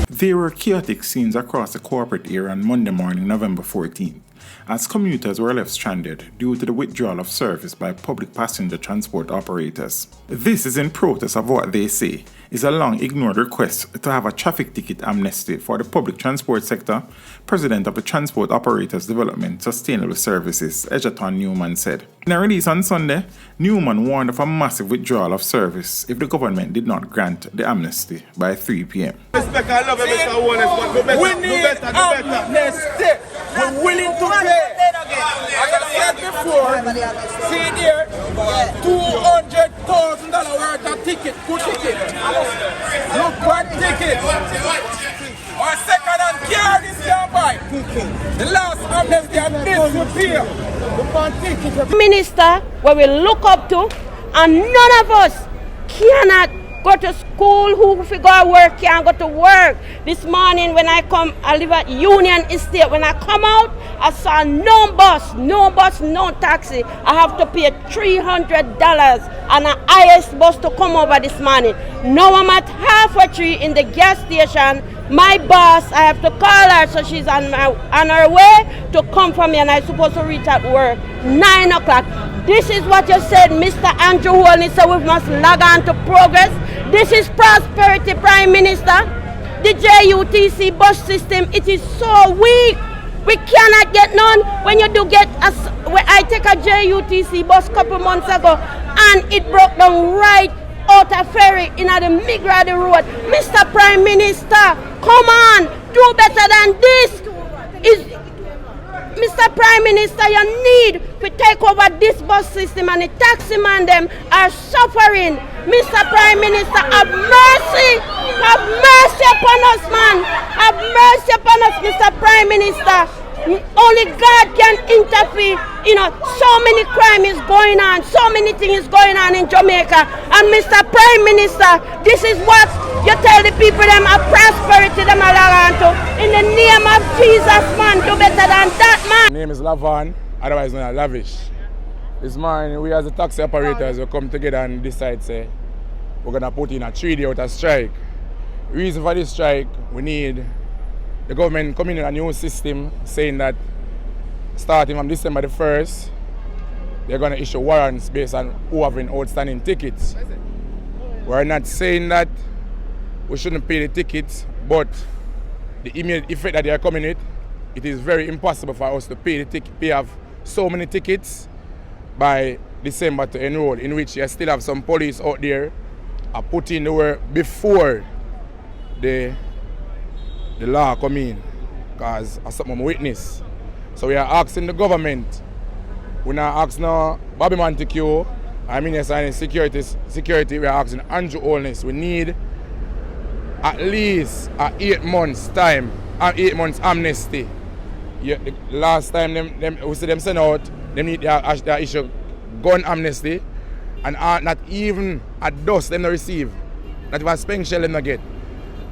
There were chaotic scenes across the corporate area on Monday morning, November 14th, as commuters were left stranded due to the withdrawal of service by public passenger transport operators. This is in protest of what they say is a long-ignored request to have a traffic ticket amnesty for the public transport sector. President of the Transport Operators Development Sustainable Services, Egerton Newman, said. In a release on Sunday, Newman warned of a massive withdrawal of service if the government did not grant the amnesty by 3 p.m. We need amnesty. We're willing to pay. As I said before, see there, $200,000 worth of ticket, good ticket. Look what ticket. Our second-hand car this can buy. The last amnesty and this will pay. Minister, where we look up to, and none of us cannot go to school, who if we go to work can't go to work. This morning when I live at Union Estate. When I come out, I saw no bus, no taxi. I have to pay $300 on an IS bus to come over this morning. Now I'm at halfway tree in the gas station. My boss, I have to call her, so she's on her way to come for me, and I'm supposed to reach at work 9 o'clock. This is what you said, Mr. Andrew Holney, so we must log on to progress. This is prosperity, Prime Minister. The JUTC bus system, it is so weak. We cannot get none. When you do get, I take a JUTC bus a couple months ago, and it broke down right out of ferry in the middle of the road. Mr. Prime Minister, come on, do better than this. Mr. Prime Minister, you need to take over this bus system, and the taxi man them are suffering. Mr. Prime Minister, have mercy upon us, man. Have mercy upon us, Mr. Prime Minister. Only God can interfere. You know, so many crime is going on, so many things going on in Jamaica. And Mr. Prime Minister, this is what you tell the people them a prosperity them along to. In the name of Jesus, man, do better than that, man. My name is Lavan, otherwise known as Lavish. This morning, we as the taxi operators will come together and decide, say, we're going to put in a 3-day out of strike. Reason for this strike, we need the government coming in a new system saying that starting from December the 1st, they're going to issue warrants based on who having outstanding tickets. We're not saying that we shouldn't pay the tickets, but the immediate effect that they are coming with, it is very impossible for us to pay the ticket. We have so many tickets by December to enroll, in which you still have some police out there are putting the work before the law come in, because of something witness. So we are asking the government, we're not asking now Bobby Montague, our Minister of Security, we are asking Andrew Holness. We need at least 8 months time, 8 months amnesty. Yeah, the last time we see them send out, they need their issue gun amnesty, and not even a dust them not receive, not even a spent shell them not get.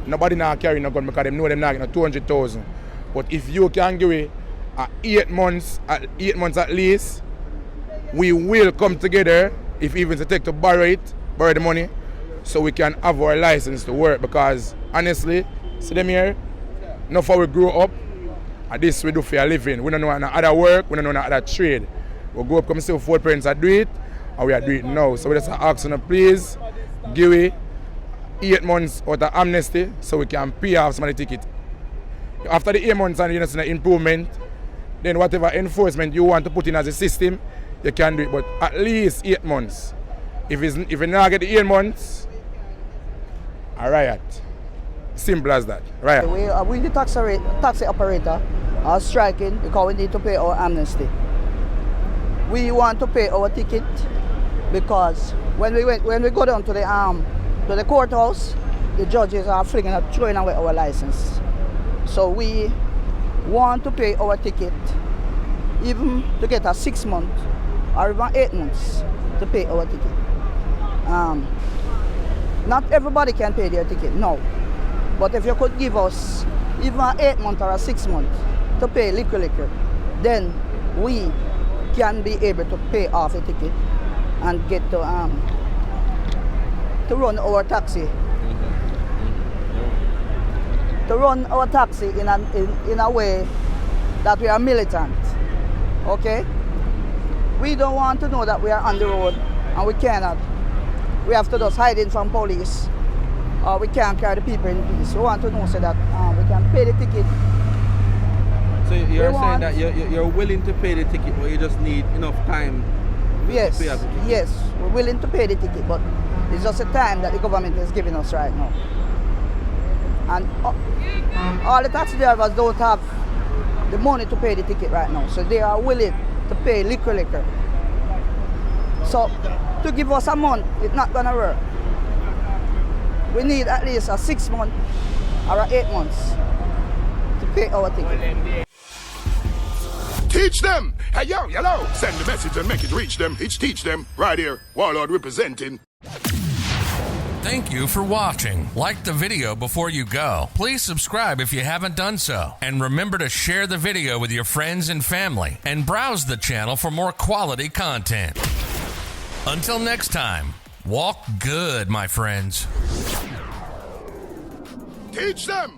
Nobody now carry no gun because they know them not get 200,000. But if you can give it 8 months, at least, we will come together, if even to take to borrow the money, so we can have our license to work. Because honestly, see them here, not how we grow up, and this we do for a living. We don't know no other work, we don't know no other trade. We go up, come see four parents are do it, and we are doing it now. So we just ask you, please give it 8 months out of amnesty so we can pay off some of the ticket. After the 8 months and you know, improvement, then whatever enforcement you want to put in as a system, you can do it, but at least 8 months. If you not get the 8 months, a riot. Simple as that. Riot. We the taxi operator are striking because we need to pay our amnesty. We want to pay our ticket because when we go down to the courthouse, the judges are throwing away our license. So we want to pay our ticket, even to get a 6 month or even 8 months to pay our ticket. Not everybody can pay their ticket, no. But if you could give us even an 8 month or a 6 month to pay liquor, then we can be able to pay off a ticket and get to run our taxi. to run our taxi in a way that we are militant. Okay? We don't want to know that we are on the road and we cannot. We have to just hide in from police, or we can't carry the people in peace. We want to know so that we can pay the ticket. So you're saying that you're willing to pay the ticket, but you just need enough time Yes, to pay the ticket? yes, we're willing to pay the ticket, but it's just a time that the government is giving us right now. And all the taxi drivers don't have the money to pay the ticket right now, so they are willing to pay liquor. So to give us a month, it's not gonna work. We need at least a 6 month or 8 months to pay our ticket. Teach them! Hey, yo, hello! Send the message and make it reach them. It's teach them. Right here, Warlord representing. Thank you for watching. Like the video before you go. Please subscribe if you haven't done so. And remember to share the video with your friends and family. And browse the channel for more quality content. Until next time, walk good, my friends. Teach them!